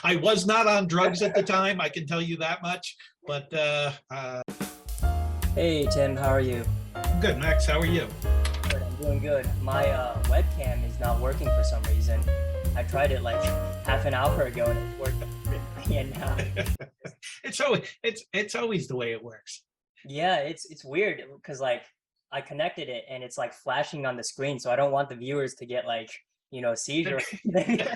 I was not on drugs at the time, I can tell you that much. But Hey Tim, how are you? good, Max. How are you? Good, I'm doing good. My webcam is not working for some reason. I tried it like half an hour ago and it worked perfectly, and now It's always the way it works. yeah, it's weird because like I connected it and it's like flashing on the screen, so I don't want the viewers to get like seizure or anything.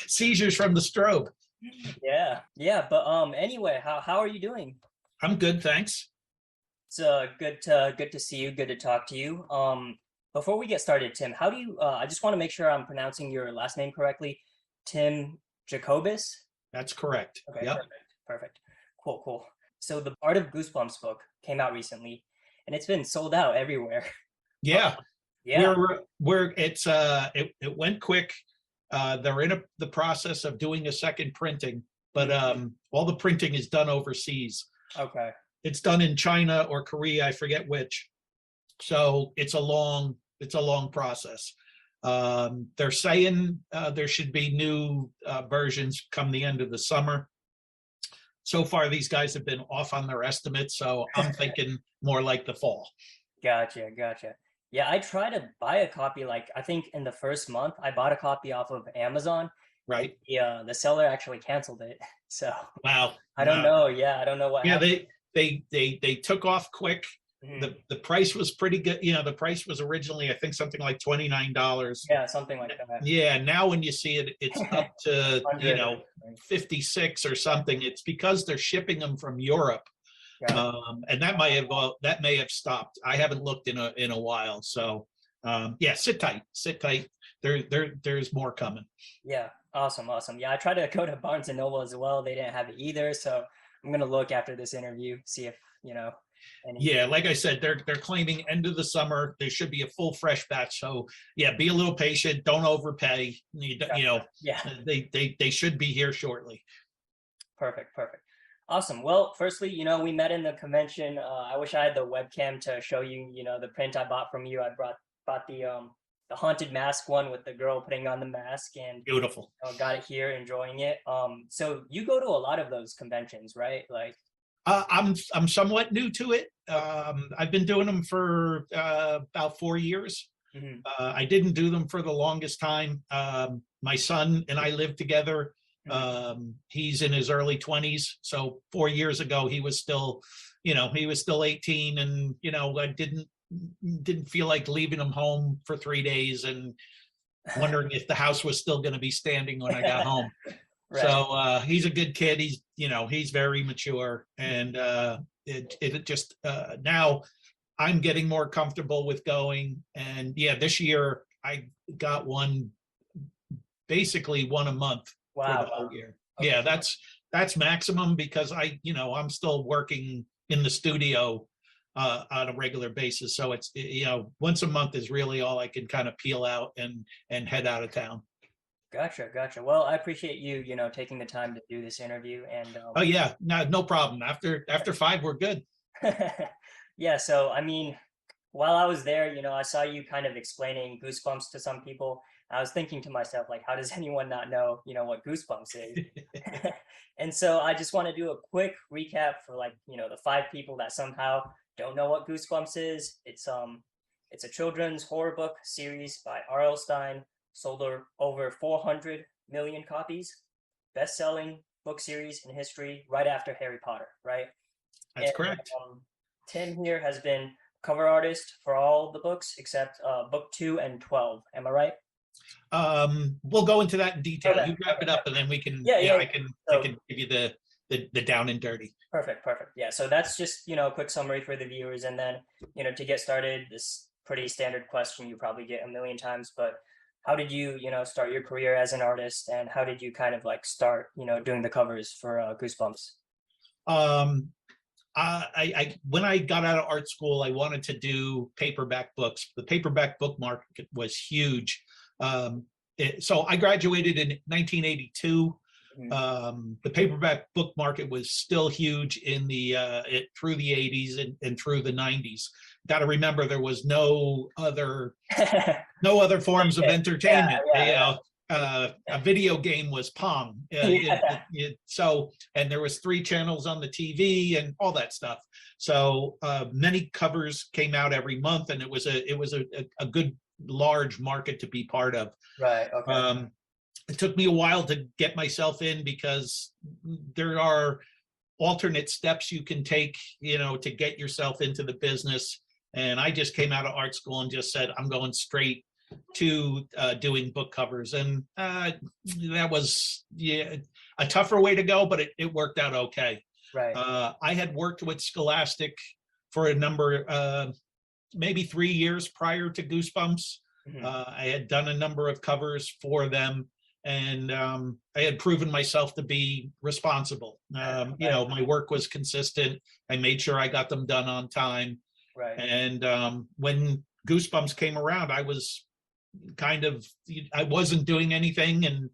Seizures from the strobe. Yeah, but anyway, how are you doing? I'm good, thanks. It's good to see you. Good to talk to you. Before we get started, Tim, how do you? I just want to make sure I'm pronouncing your last name correctly. Tim Jacobus. That's correct. Okay, Yep. perfect. Cool. So the Art of Goosebumps book came out recently, and it's been sold out everywhere. Yeah. Yeah. It went quick. They're in the process of doing a second printing, but all the printing is done overseas. Okay. It's done in China or Korea, I forget which. So it's a long process. They're saying there should be new versions come the end of the summer. So far, these guys have been off on their estimates, so I'm thinking more like the fall. Gotcha. Yeah, I tried to buy a copy. Like I think in the first month, I bought a copy off of Amazon. Right. Yeah, the seller actually canceled it. So Wow. I don't know. Yeah, I don't know what Yeah, happened. they took off quick. Mhm. The price was pretty good. The price was originally, I think, something like $29. Yeah, something like that. Yeah, now when you see it, it's up to 100. 56 or something. It's because they're shipping them from Europe, Yeah. and that may have stopped. I haven't looked in a while. So yeah, sit tight. There's more coming. Yeah. Awesome. Yeah, I tried to go to Barnes and Noble as well. They didn't have it either. So I'm gonna look after this interview, see if any. Yeah, like I said, they're claiming end of the summer. There should be a full fresh batch. So yeah, be a little patient. Don't overpay. Yeah. They should be here shortly. Perfect. Awesome. Well, firstly, we met in the convention. I wish I had the webcam to show you, the print I bought from you. I bought the haunted mask one with the girl putting on the mask, and Beautiful. got it here, enjoying it. So you go to a lot of those conventions, right? Like, I'm somewhat new to it. I've been doing them for about 4 years. mhm. I didn't do them for the longest time. My son and I lived together. He's in his early 20s, so 4 years ago he was still 18, and I didn't feel like leaving him home for 3 days and wondering if the house was still going to be standing when I got home. Right. So he's a good kid. He's very mature, and it just now I'm getting more comfortable with going. And yeah, this year I got basically one a month for the whole year. Okay. Yeah, that's maximum because I'm still working in the studio on a regular basis. So it's once a month is really all I can kind of peel out and head out of town. Gotcha. Well, I appreciate you, taking the time to do this interview, and Oh yeah, no problem. After 5, we're good. yeah. So I mean, while I was there, I saw you kind of explaining Goosebumps to some people. I was thinking to myself, like, how does anyone not know, what Goosebumps is? And so I just want to do a quick recap for the 5 people that somehow don't know what Goosebumps is. It's a children's horror book series by RL Stine, sold over 400 million copies, best-selling book series in history, right after Harry Potter, right? That's correct. Tim here has been cover artist for all the books except book 2 and 12. Am I right? We'll go into that in detail. Okay. You wrap it up, and then we can. Yeah. I can give you the down and dirty. Perfect. Yeah. So that's just a quick summary for the viewers, and then to get started, this pretty standard question you probably get a million times, but how did you start your career as an artist, and how did you kind of like start doing the covers for Goosebumps? I when I got out of art school, I wanted to do paperback books. The paperback book market was huge. So I graduated in 1982. The paperback book market was still huge in through the 80s and through the 90s. Got to remember there was no other forms of entertainment. a video game was Pong. So, and there was 3 channels on the TV and all that stuff. So many covers came out every month, and it was a good large market to be part of. Right. Okay. It took me a while to get myself in because there are alternate steps you can take, to get yourself into the business. And I just came out of art school and just said, I'm going straight to doing book covers. And that was a tougher way to go, but it worked out okay. Right. I had worked with Scholastic for a number, maybe 3 years prior to Goosebumps. Mhm. I had done a number of covers for them, and I had proven myself to be responsible. My work was consistent. I made sure I got them done on time. Right. And when Goosebumps came around, I wasn't doing anything. And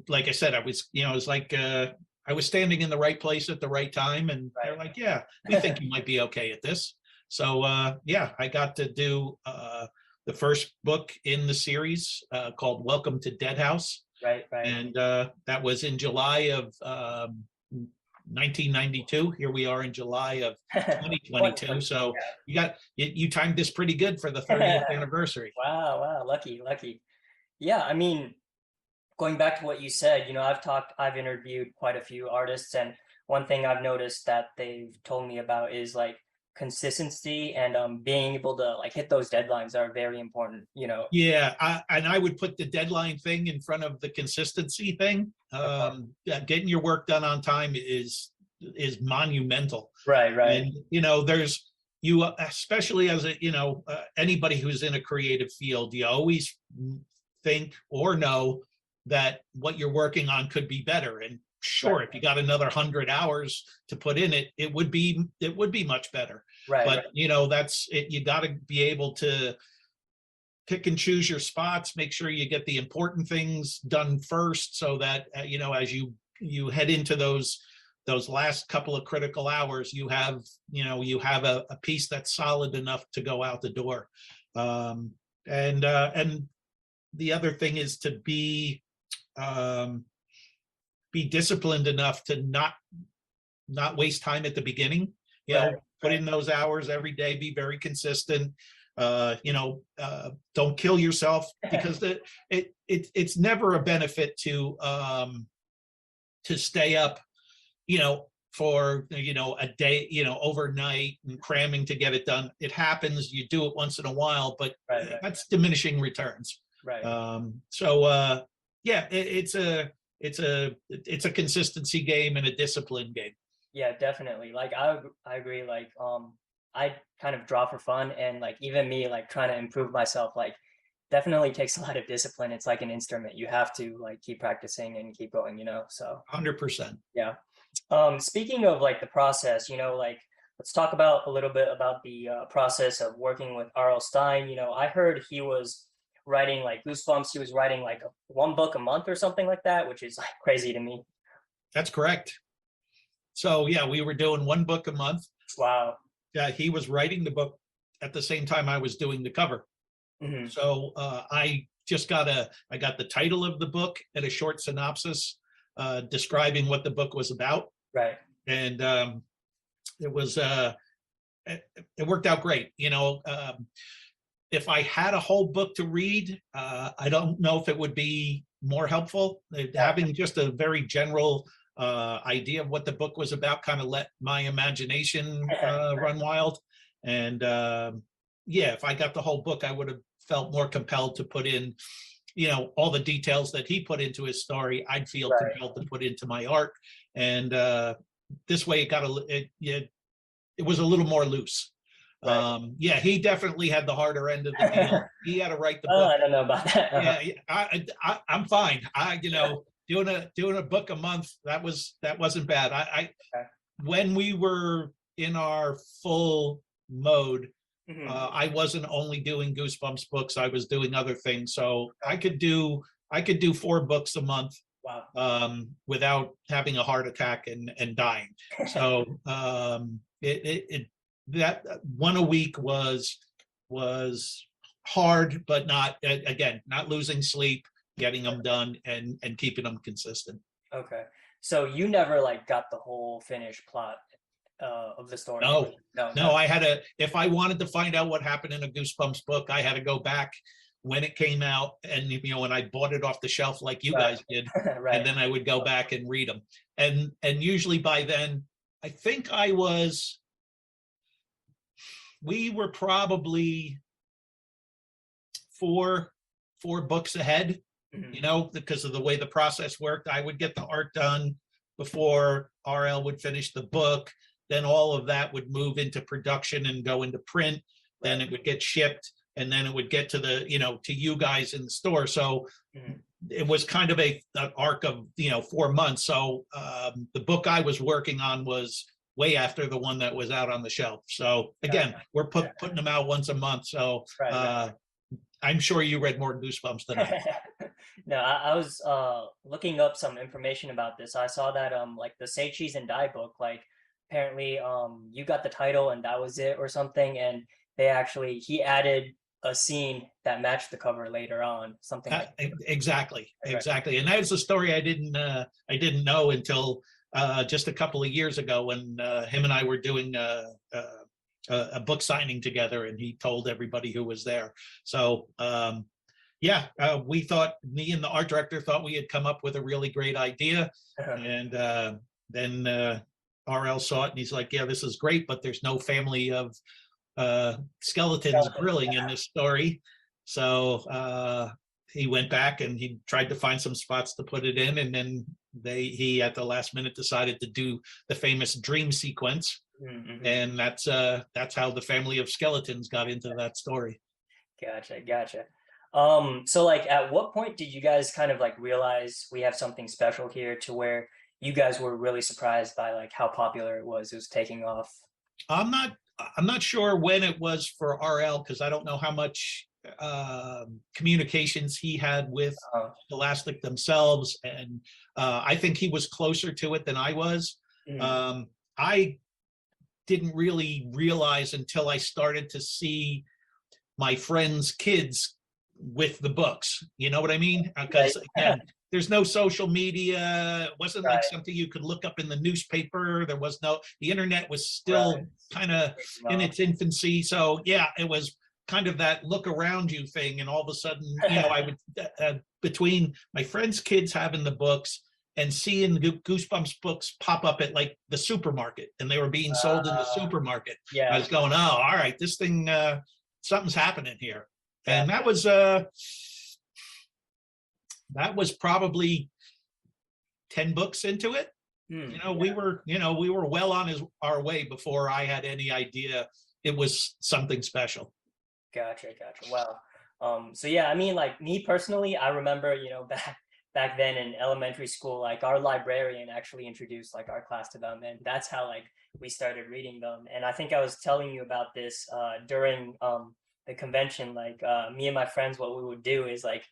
like I said, I was like, I was standing in the right place at the right time. And Right. they're like, yeah, we think you might be okay at this. So I got to do the first book in the series called Welcome to Dead House. Right. And that was in July of 1992. Here we are in July of 2022. So you timed this pretty good for the 30th anniversary. Wow. Lucky. Yeah. I mean, going back to what you said, I've interviewed quite a few artists, and one thing I've noticed that they've told me about is like consistency and being able to like hit those deadlines are very important. Yeah, I would put the deadline thing in front of the consistency thing. Getting your work done on time is monumental. Right. And there's especially as anybody who's in a creative field, you always think or know that what you're working on could be better. And sure, if you got another 100 hours to put in it would be much better. Right. But that's it. You got to be able to pick and choose your spots, make sure you get the important things done first, so that as you head into those last couple of critical hours, you have a piece that's solid enough to go out the door. And the other thing is to be disciplined enough to not waste time at the beginning. Put in those hours every day, be very consistent. Don't kill yourself, because it's never a benefit to stay up for a day, overnight and cramming to get it done. It happens, you do it once in a while, but that's diminishing returns. It's a consistency game and a discipline game. Yeah, definitely. Like I agree. Like I kind of draw for fun, and like even me like trying to improve myself like definitely takes a lot of discipline. It's like an instrument. You have to like keep practicing and keep going, so 100%. Yeah. Speaking of like the process, like let's talk about a little bit about the process of working with RL Stine. I heard he was writing like Goosebumps. He was writing like one book a month or something like that, which is like crazy to me. That's correct. So yeah, we were doing one book a month. Wow. Yeah, he was writing the book at the same time I was doing the cover. Mm-hmm. So I got the title of the book and a short synopsis describing what the book was about. Right. And it worked out great. If I had a whole book to read, I don't know if it would be more helpful. Having just a very general idea of what the book was about kind of let my imagination run wild. And if I got the whole book, I would have felt more compelled to put in, all the details that he put into his story. I'd feel compelled to put into my art. And this way it was a little more loose. He definitely had the harder end of the deal. He had to write the book. I don't know about that. I'm fine. Doing a book a month, that wasn't bad. When we were in our full mode, Mm-hmm. I wasn't only doing Goosebumps books, I was doing other things. So I could do 4 books a month. Wow. Without having a heart attack and dying. So that one a week was hard, but not losing sleep, getting them done and keeping them consistent. Okay. So you never like got the whole finished plot of the story? No, No, no, I had to, if I wanted to find out what happened in a Goosebumps book, I had to go back when it came out, and when I bought it off the shelf like you right. guys did, Right. and then I would go back and read them. And usually by then, I think we were probably four books ahead, because of the way the process worked. I would get the art done before RL would finish the book. Then all of that would move into production and go into print. Then it would get shipped, and then it would get to to you guys in the store. So it was kind of an arc of 4 months. So the book I was working on was way after the one that was out on the shelf. So again, we're putting them out once a month. So I'm sure you read more Goosebumps than I. No, I was looking up some information about this. I saw that like the Say Cheese and Die book, like apparently you got the title and that was it or something, and he added a scene that matched the cover later on, something like that. Exactly. And that was a story I didn't know until just a couple of years ago, when him and I were doing a book signing together, and he told everybody who was there. So we thought, me and the art director thought we had come up with a really great idea. And then RL saw it, and he's like, yeah, this is great, but there's no family of skeletons grilling in this story. So he went back and he tried to find some spots to put it in, and then he at the last minute decided to do the famous dream sequence. And that's how the family of skeletons got into that story. Gotcha. So like, at what point did you guys kind of like realize we have something special here, to where you guys were really surprised by like how popular it was taking off? I'm not sure when it was for RL, because I don't know how much communications he had with Scholastic themselves, and I think he was closer to it than I was. I didn't really realize until I started to see my friends' kids with the books. You know what I mean? Because again, there's no social media. It wasn't like something you could look up in the newspaper. The internet was still kind of in its infancy. So yeah, it was kind of that look around you thing. And all of a sudden, I would, between my friends' kids having the books and seeing Goosebumps books pop up at like the supermarket, and they were being sold in the supermarket. I was going, oh, all right, this thing, something's happening here. And that was probably 10 books into it. We were well on our way before I had any idea it was something special. Gotcha. Wow. So yeah, I mean, like me personally, I remember, back then in elementary school, like our librarian actually introduced like our class to them, and that's how like we started reading them. And I think I was telling you about this during the convention. Like me and my friends, what we would do is like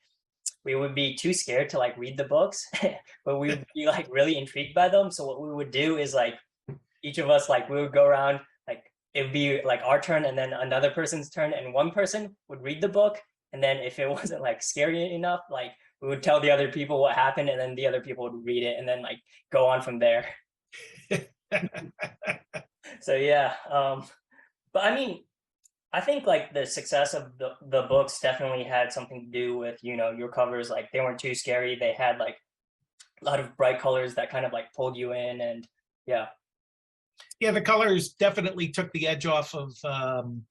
we would be too scared to like read the books, but we would be like really intrigued by them. So what we would do is like each of us, like we would go around, like it would be like our turn and then another person's turn, and one person would read the book, and then if it wasn't like scary enough, like we would tell the other people what happened, and then the other people would read it and then like go on from there. So yeah, but I mean, I think like the success of the books definitely had something to do with, your covers. Like they weren't too scary. They had like a lot of bright colors that kind of like pulled you in, and yeah. Yeah, the colors definitely took the edge off of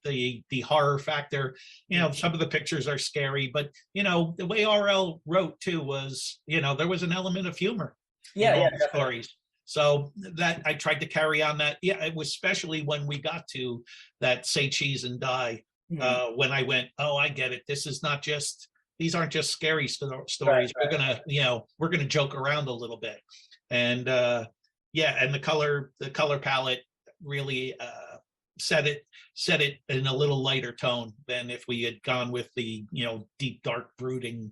the horror factor. Some of the pictures are scary, but the way RL wrote too was, there was an element of humor in all the stories. So that I tried to carry on that. Yeah, it was especially when we got to that Say Cheese and Die, when I went, oh, I get it. These aren't just scary stories. We're gonna joke around a little bit, and and the color palette really set it in a little lighter tone than if we had gone with the deep, dark, brooding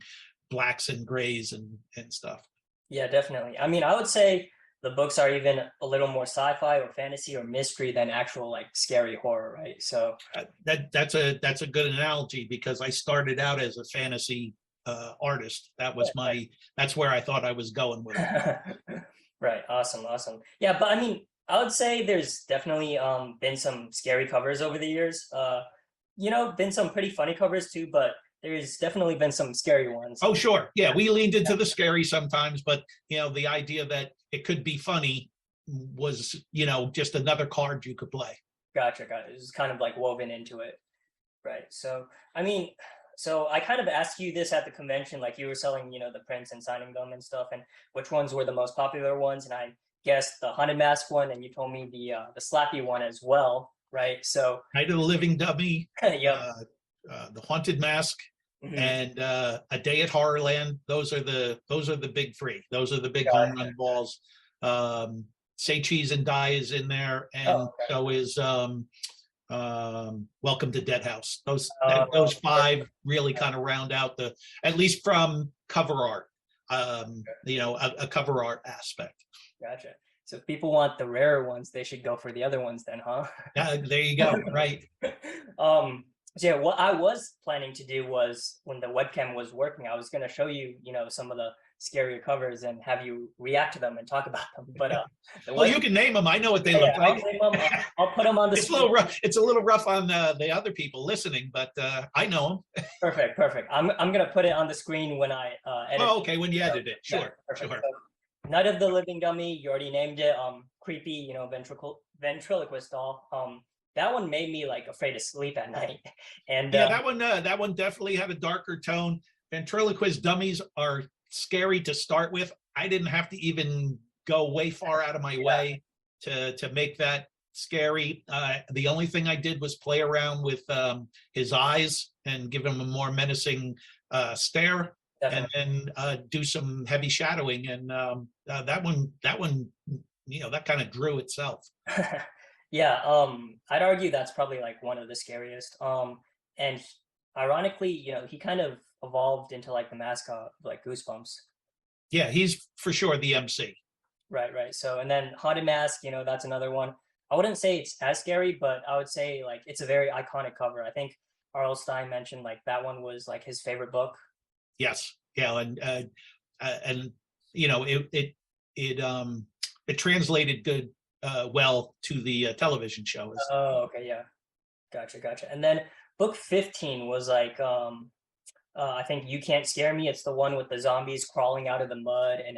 blacks and grays and stuff. Yeah, definitely. I mean, I would say the books are even a little more sci-fi or fantasy or mystery than actual like scary horror, right? So that's a good analogy, because I started out as a fantasy artist. That's where I thought I was going with it. Right. Awesome. Awesome. Yeah, but I mean, I would say there's definitely been some scary covers over the years. Been some pretty funny covers too, but there's definitely been some scary ones. Oh, sure. Yeah, we leaned into the scary sometimes, but the idea that it could be funny was, just another card you could play. Gotcha. It was kind of like woven into it. Right. So, I mean, so I kind of asked you this at the convention, like you were selling, the prints and signing them and stuff, and which ones were the most popular ones. And I guessed the haunted mask one, and you told me the slappy one as well, right? So Night of the Living Dummy, yep. The Haunted Mask, and A Day at Horrorland. Those are the big three. Those are the big home run balls. Say Cheese and Die is in there, and so is Welcome to Dead House. Those five really kind of round out at least from cover art, a cover art aspect. Gotcha. So if people want the rarer ones, they should go for the other ones then, huh? Yeah, there you go. Right. So yeah, what I was planning to do was when the webcam was working, I was going to show you, some of the scarier covers and have you react to them and talk about them. But well, you can name them. I know what they look like. I'll put them on the screen. A little rough. It's a little rough on the other people listening, but I know them. Perfect. I'm going to put it on the screen when I edit. Oh, okay. When you edit it. Sure. Yeah, sure. So, Night of the Living Dummy, you already named it. Creepy, ventriloquist doll. That one made me like afraid to sleep at night. And yeah, that one definitely had a darker tone. Ventriloquist dummies are scary to start with. I didn't have to even go way far out of my way to make that scary. The only thing I did was play around with his eyes and give him a more menacing stare. Definitely. And then do some heavy shadowing, and that one that kind of drew itself. Yeah, I'd argue that's probably like one of the scariest. And ironically, he kind of evolved into like the mascot of like Goosebumps. Yeah, he's for sure the MC. Right. So, and then Haunted Mask, that's another one. I wouldn't say it's as scary, but I would say like it's a very iconic cover. I think RL Stine mentioned like that one was like his favorite book. Yes. Yeah, and it translated good. Well to the television show. Oh, okay, yeah, gotcha. And then book 15 was like I think You Can't Scare Me. It's the one with the zombies crawling out of the mud, and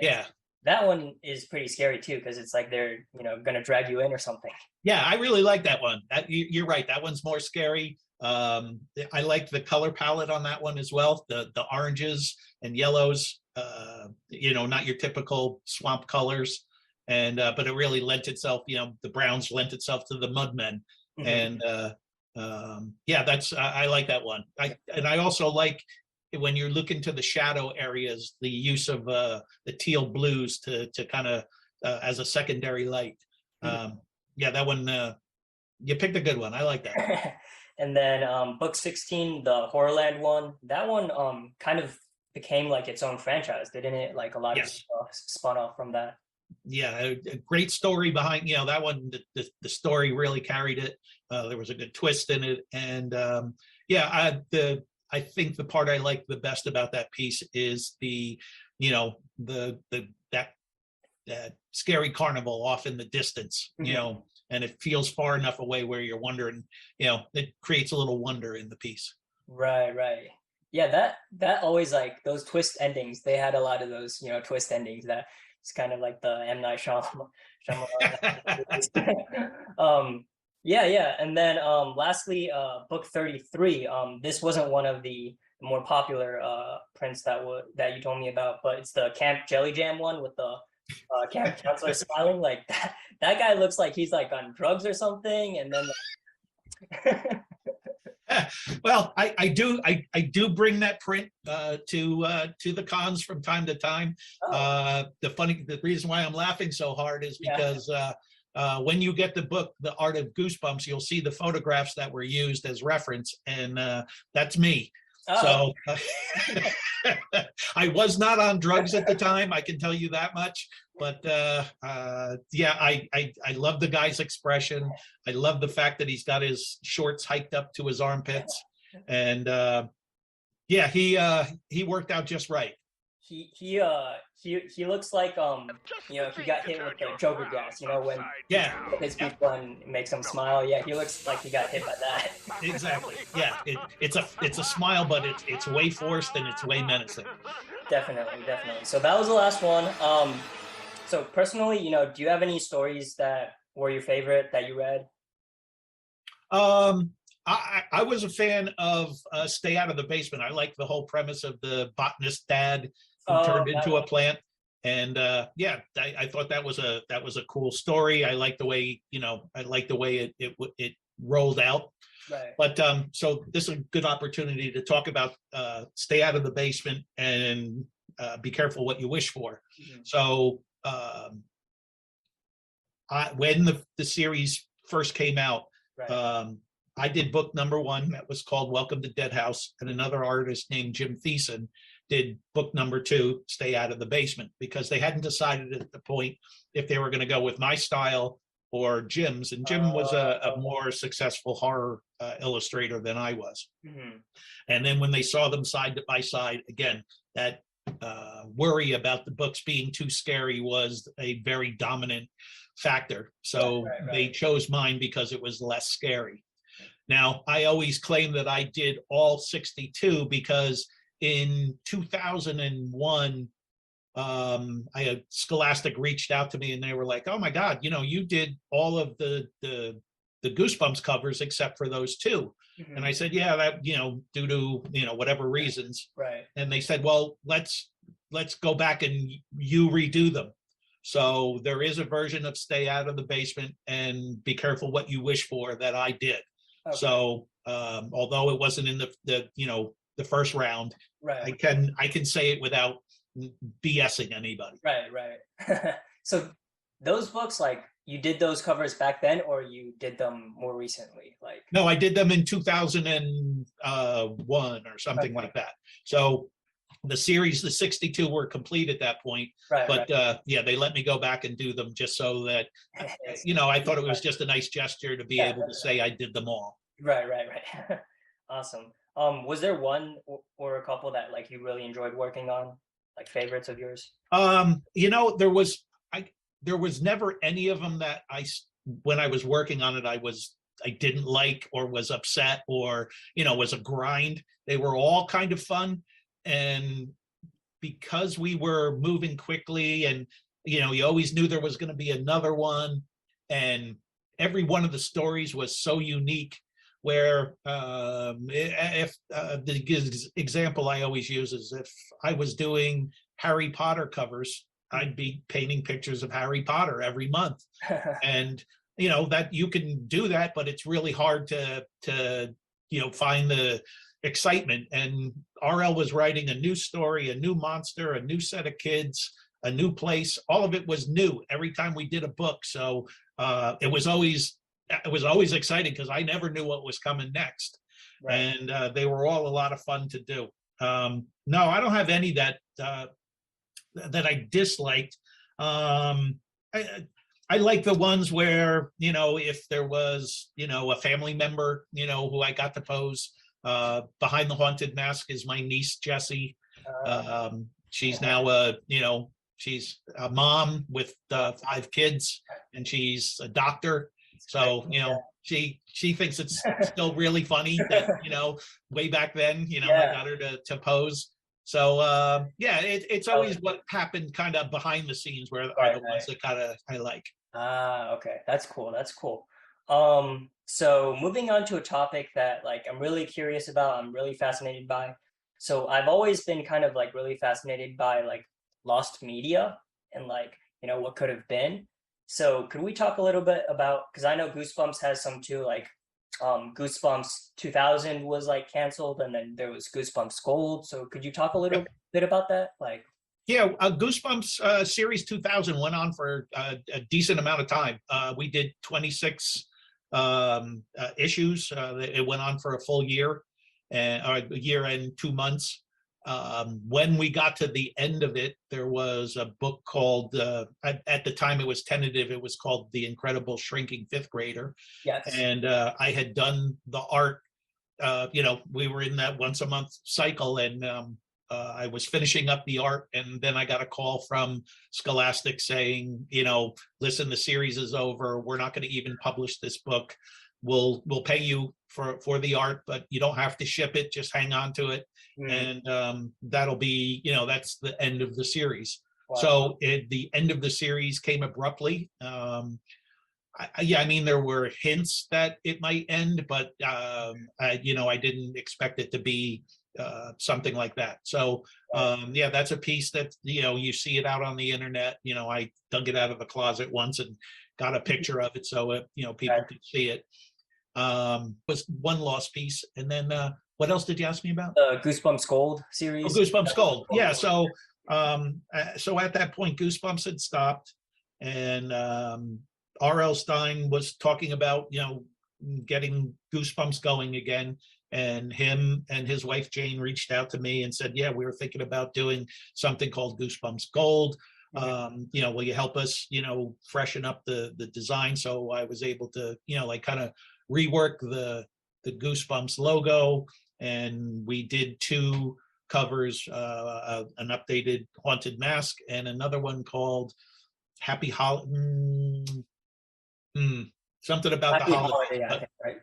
that one is pretty scary too because it's like they're gonna drag you in or something. Yeah, I really like that one. You're right. That one's more scary. I liked the color palette on that one as well. The oranges and yellows. Not your typical swamp colors. And but it really lent itself, the browns lent itself to the Mudmen. And I like that one. I also like when you're looking to the shadow areas, the use of the teal blues to kind of as a secondary light. That one, you picked a good one. I like that. And then book 16, the Horrorland one, that one kind of became like its own franchise, didn't it? Like a lot of stuff spun off from that. Yeah, a great story behind that one. The story really carried it. There was a good twist in it, and I think the part I like the best about that piece is that scary carnival off in the distance, and it feels far enough away where you're wondering, it creates a little wonder in the piece. Right. Yeah, that always like those twist endings. They had a lot of those twist endings that. It's kind of like the M. Night Shyamalan. And then lastly, book 33. This wasn't one of the more popular prints that you told me about, but it's the Camp Jelly Jam one with the camp counselor smiling. Like that guy looks like he's like on drugs or something, and then. Well, I do bring that print to the cons from time to time. The reason why I'm laughing so hard is because when you get the book, The Art of Goosebumps, you'll see the photographs that were used as reference, and that's me. Oh. So I was not on drugs at the time, I can tell you that much. But I love the guy's expression. I love the fact that he's got his shorts hiked up to his armpits, and Yeah, he worked out just right. He looks like if he got hit with the Joker gas, when he Yeah, hits people and makes them smile. Yeah, he looks like he got hit by that. exactly. Yeah, it's a smile, but it's way forced and it's way menacing. Definitely, definitely. So that was the last one. So personally, do you have any stories that were your favorite that you read? Um, I was a fan of Stay Out of the Basement. I like the whole premise of the botanist dad who Oh, turned that into a one. plant, and yeah, I thought that was a cool story. I like the way it rolled out. Right. But so this is a good opportunity to talk about Stay Out of the Basement and be careful what you wish for. Mhm. So when the series first came out, Right. um, I did book number one that was called Welcome to Dead House, and another artist named Jim Thiessen did book number two, Stay Out of the Basement, because they hadn't decided at the point if they were going to go with my style or Jim's. And Jim was a Okay. more successful horror illustrator than I was. Mhm. And then when they saw them side by side, again, that worry about the books being too scary was a very dominant factor. Right, So right, they right. chose mine because it was less scary. Now, I always claim that I did all 62 because in 2001, Scholastic reached out to me and they were like, "Oh my God, you did all of the Goosebumps covers except for those two." And I Mhm. said, "Yeah, that due to whatever reasons." Right. And they said, "Well, let's go back and you redo them." So there is a version of Stay Out of the Basement and Be Careful What You Wish For that I did. Okay. So although it wasn't in the first round, I Right. can I can say it without BSing anybody. Right, right. So those books, like you did those covers back then, or you did them more recently? Like, No, I did them in 2001 or something okay. like that. So the series, the 62 were complete at that point, Right, right. but yeah, they let me go back and do them just so that, It's, I thought it was just a nice gesture to be yeah, able to say I did them all. right, right, right. Awesome. Was there one or a couple that like you really enjoyed working on, like favorites of yours? I there was never any of them that when I was working on it, I didn't like or was upset or was a grind. They were all kind of fun, and because we were moving quickly, and you always knew there was going to be another one, and every one of the stories was so unique. Where if the example I always use is if I was doing Harry Potter covers, I'd be painting pictures of Harry Potter every month. And that you can do that, but it's really hard to find the excitement. And RL was writing a new story, a new monster, a new set of kids, a new place. All of it was new every time we did a book. So it was always exciting because I never knew what was coming next. Right. And they were all a lot of fun to do. No, I don't have any that I disliked. I, I like the ones where, if there was, a family member, who I got to pose. Behind the Haunted Mask is my niece, Jessie. Uh, She's now she's a mom with 5 kids, and she's a doctor. it's great. So, she thinks it's still really funny that, way back then, I Yeah. got her to pose. So yeah, it's Oh, always what happened kind of behind the scenes where are right, the ones right. that kind of I like. Okay. That's cool. That's cool. So moving on to a topic that like I'm really curious about, I'm really fascinated by. So I've always been kind of like really fascinated by like lost media and like, what could have been. So could we talk a little bit about, because I know Goosebumps has some too, like Goosebumps 2000 was like canceled and then there was Goosebumps Gold. So could you talk a little Yep. bit about that? Like, Yeah, Goosebumps series 2000 went on for a decent amount of time. We did 26 issues. It went on for a full year, and a year and 2 months. When we got to the end of it, there was a book called, at the time it was tentative, it was called The Incredible Shrinking Fifth Grader. yes. And I had done the art we were in that once a month cycle, and I was finishing up the art, and then I got a call from Scholastic saying, listen, the series is over. We're not going to even publish this book. We'll pay you for the art, but you don't have to ship it. Just hang on to it. And that'll be, that's the end of the series. Wow. So the end of the series came abruptly. There were hints that it might end, but I didn't expect it to be something like that. So that's a piece that you see it out on the internet. I dug it out of the closet once and got a picture of it so people could see it. Was one lost piece, and then what else did you ask me about? The Goosebumps Gold series. Oh, Goosebumps Gold. Yeah. So at that point, Goosebumps had stopped, and RL Stine was talking about getting Goosebumps going again. And him and his wife Jane reached out to me and said, "Yeah, we were thinking about doing something called Goosebumps Gold. Will you help us, freshen up the design?" So I was able to, kind of rework the Goosebumps logo, and we did 2 covers, an updated Haunted Mask and another one called Happy Holiday. Something about Happy the holiday, I think, right?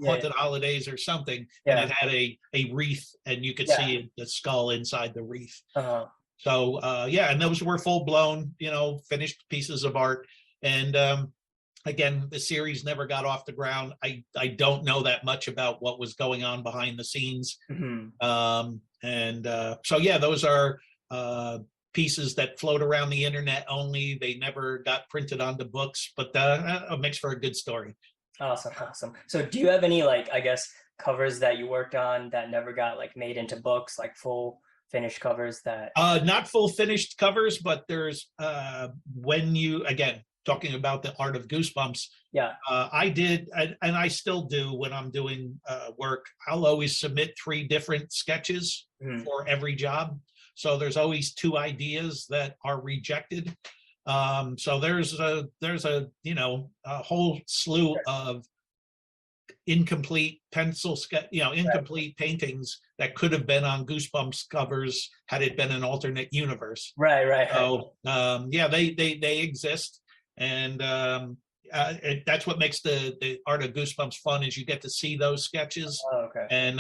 Haunted Holidays or something. Yeah. And it had a wreath, and you could see the skull inside the wreath. Uh-huh. So and those were full blown, finished pieces of art. And again, the series never got off the ground. I don't know that much about what was going on behind the scenes. Those are pieces that float around the internet only. They never got printed onto books, but it makes for a good story. Awesome. So do you have any, covers that you worked on that never got made into books, full finished covers that? Not full finished covers, but there's when you, again, talking about the art of Goosebumps. Yeah. I did, and I still do when I'm doing work. I'll always submit 3 different sketches for every job. So there's always 2 ideas that are rejected. So there's a whole slew of incomplete pencil sketch, incomplete paintings that could have been on Goosebumps covers had it been an alternate universe. Right. So they exist, and that's what makes the art of Goosebumps fun, is you get to see those sketches. Oh, okay. And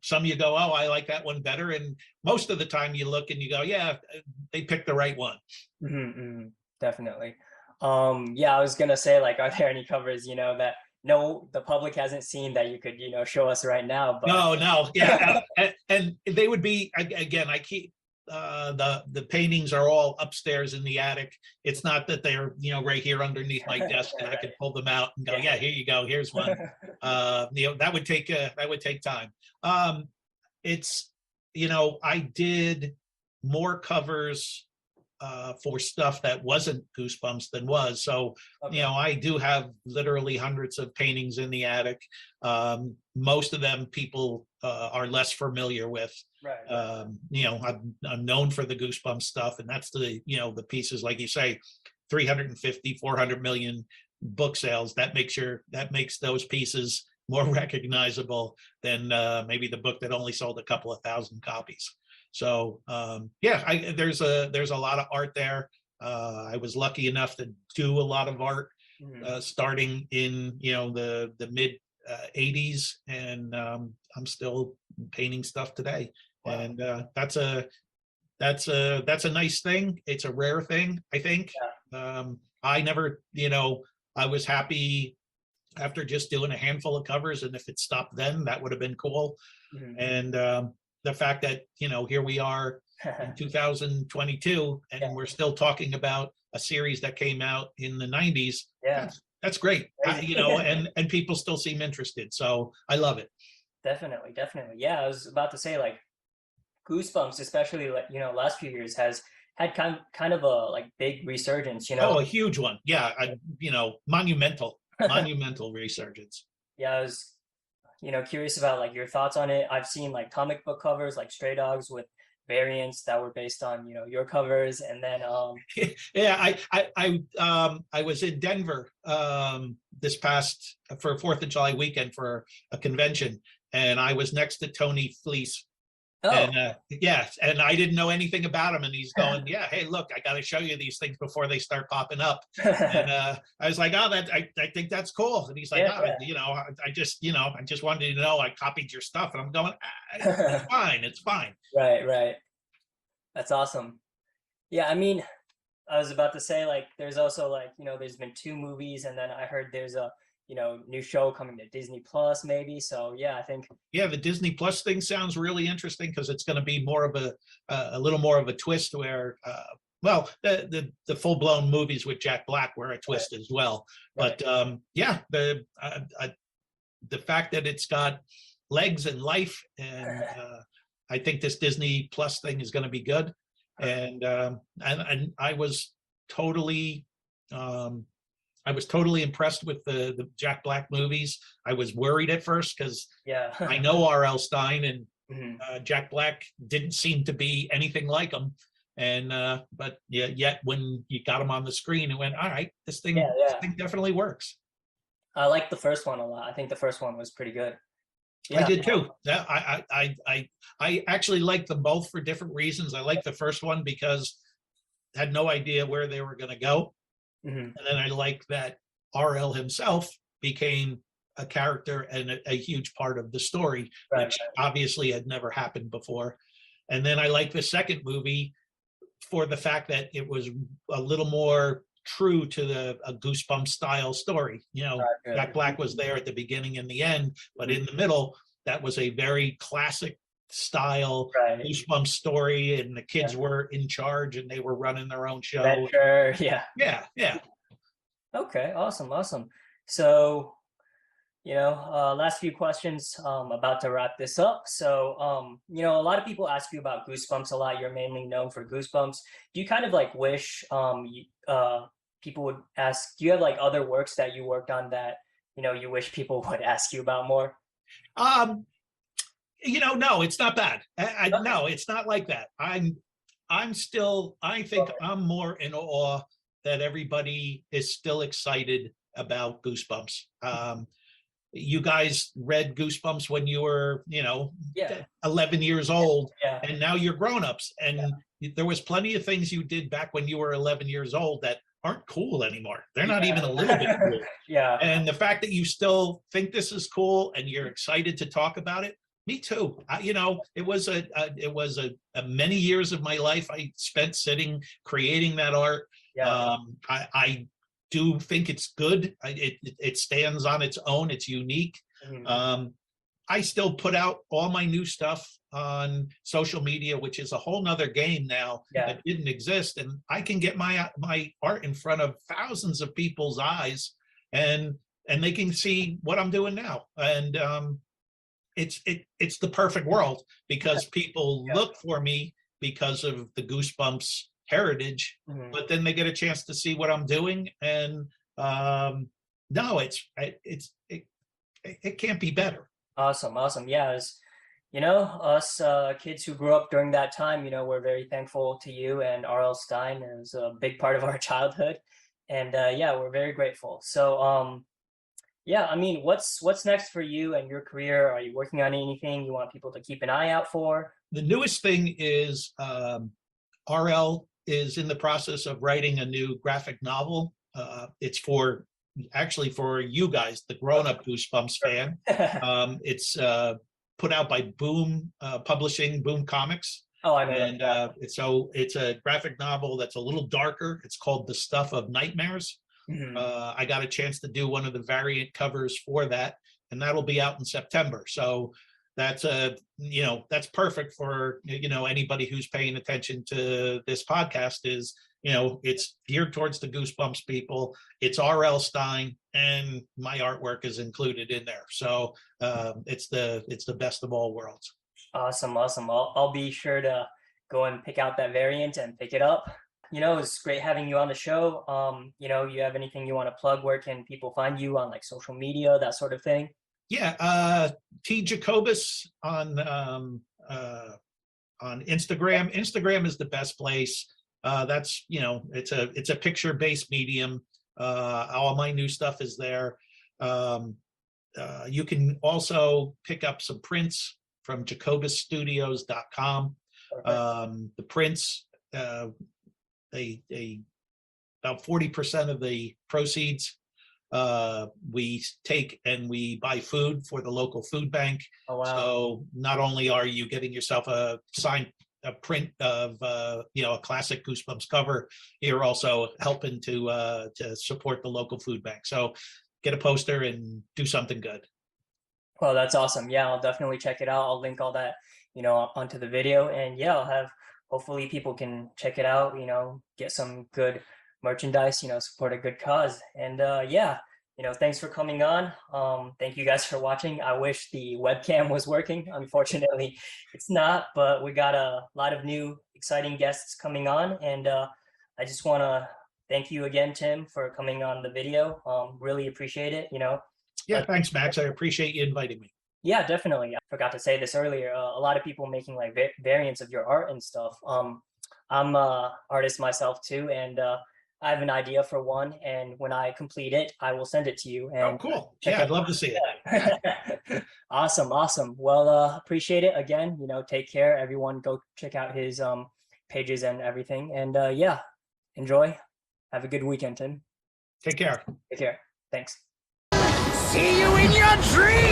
some you go, oh, I like that one better, and most of the time you look and you go, yeah, they picked the right one. Definitely. I was gonna say, are there any covers that the public hasn't seen that you could show us right now? But no, yeah. and they would be, again, I keep the paintings are all upstairs in the attic. It's not that they're right here underneath my desk and I could pull them out and go, yeah, here you go, here's one. That would take time. It's I did more covers for stuff that wasn't Goosebumps than was. So, I do have literally hundreds of paintings in the attic. Most of them people are less familiar with. Right. I'm known for the Goosebumps stuff, and that's the pieces, like you say, 350, 400 million book sales. That makes those pieces more recognizable than maybe the book that only sold a couple of thousand copies. So there's a lot of art there. I was lucky enough to do a lot of art starting in the mid 80s, and I'm still painting stuff today. Wow. And that's a nice thing. It's a rare thing, I think. Yeah. I never, I was happy after just doing a handful of covers, and if it stopped then, that would have been cool. And the fact that here we are in 2022 and we're still talking about a series that came out in the 90s. That's great. And people still seem interested, so I love it. Definitely. I was about to say, Goosebumps, especially last few years, has had kind of a big resurgence. Oh, a huge one. Yeah, monumental resurgence. Yeah, I was curious about your thoughts on it. I've seen comic book covers like Stray Dogs with variants that were based on your covers, and then I was in Denver this past for 4th of July weekend for a convention, and I was next to Tony Fleece. Oh. And yeah, and I didn't know anything about him. And he's going, yeah, hey, look, I got to show you these things before they start popping up. And I was like, oh, I think that's cool. And he's like, Yeah, oh, I just wanted you to know I copied your stuff. And I'm going, it's fine, it's fine. Right, right. That's awesome. Yeah, I mean, I was about to say, like, there's also, like, there's been 2 movies, and then I heard there's a, new show coming to Disney Plus maybe. So yeah, I think. Yeah, the Disney Plus thing sounds really interesting because it's going to be more of a little more of a twist where, well, the full blown movies with Jack Black were a twist as well. But yeah, the fact that it's got legs and life, and I think this Disney Plus thing is going to be good. And I was totally impressed with the Jack Black movies. I was worried at first because Yeah. I know RL Stine, and Mhm. Jack Black didn't seem to be anything like him. And but yeah, yet when you got him on the screen, it went, all right, this thing definitely works. I like the first one a lot. I think the first one was pretty good. I Yeah. did too. Yeah, I actually like them both for different reasons. I like the first one because I had no idea where they were going to go. Mhm. And then I like that RL himself became a character and a huge part of the story, Right, which obviously had never happened before. And then I like the second movie for the fact that it was a little more true to a Goosebumps style story. right. Jack Black was there at the beginning and the end, but in the middle, that was a very classic style Right. Goosebumps story, and the kids were in charge and they were running their own show. Adventure, yeah. Yeah. Okay, awesome. So, last few questions, about to wrap this up. So, a lot of people ask you about Goosebumps a lot. You're mainly known for Goosebumps. Do you kind of like wish people would ask, do you have like other works that you worked on that, you wish people would ask you about more? No, it's not bad. Okay. No, it's not like that. I think I'm more in awe that everybody is still excited about Goosebumps. You guys read Goosebumps when you were, Yeah. 11 years old, Yeah. and now you're grown-ups. And there was plenty of things you did back when you were 11 years old that aren't cool anymore. They're not even a little bit cool. Yeah. And the fact that you still think this is cool and you're excited to talk about it, me too. It was a many years of my life I spent sitting creating that art. Yeah. I do think it's good. It stands on its own. It's unique. Mhm. I still put out all my new stuff on social media, which is a whole nother game now that didn't exist. And I can get my art in front of thousands of people's eyes, and they can see what I'm doing now. And it's the perfect world because people look for me because of the Goosebumps heritage, but then they get a chance to see what I'm doing. And no, it can't be better. Awesome. Yeah, as us kids who grew up during that time, we're very thankful to you and RL Stine. It was a big part of our childhood, and yeah, we're very grateful. So, yeah, I mean, what's next for you and your career? Are you working on anything you want people to keep an eye out for? The newest thing is RL is in the process of writing a new graphic novel. It's actually for you guys, the grown-up Goosebumps fan. It's put out by Boom Publishing, Boom Comics. Oh, I know. And it's a graphic novel that's a little darker. It's called The Stuff of Nightmares. I got a chance to do one of the variant covers for that, and that'll be out in September. So that's that's perfect for anybody who's paying attention to this podcast. Is it's geared towards the Goosebumps people. It's RL Stine, and my artwork is included in there. So it's the best of all worlds. Awesome. I'll be sure to go and pick out that variant and pick it up. It's great having you on the show. You have anything you want to plug? Where can people find you on like social media, that sort of thing? Yeah, T Jacobus on Instagram. Instagram is the best place. That's it's a picture-based medium. All my new stuff is there. You can also pick up some prints from jacobusstudios.com. The prints, about 40% of the proceeds we take and we buy food for the local food bank. Oh, wow. So not only are you getting yourself a print of a classic Goosebumps cover, you're also helping to support the local food bank. So get a poster and do something good. Well, that's awesome. Yeah, I'll definitely check it out. I'll link all that, onto the video, and yeah, hopefully people can check it out, get some good merchandise, support a good cause. And yeah, thanks for coming on. Thank you guys for watching. I wish the webcam was working. Unfortunately, it's not, but we got a lot of new exciting guests coming on. And I just want to thank you again, Tim, for coming on the video. Really appreciate it, Yeah, thanks, Max. I appreciate you inviting me. Yeah, definitely. I forgot to say this earlier. A lot of people making like variants of your art and stuff. I'm a artist myself too, and I have an idea for one. And when I complete it, I will send it to you. And oh, cool. Yeah, I'd love to see it. Awesome. Well, appreciate it again. Take care, everyone. Go check out his pages and everything. And yeah, enjoy. Have a good weekend, Tim. Take care. Take care. Thanks. See you in your dreams!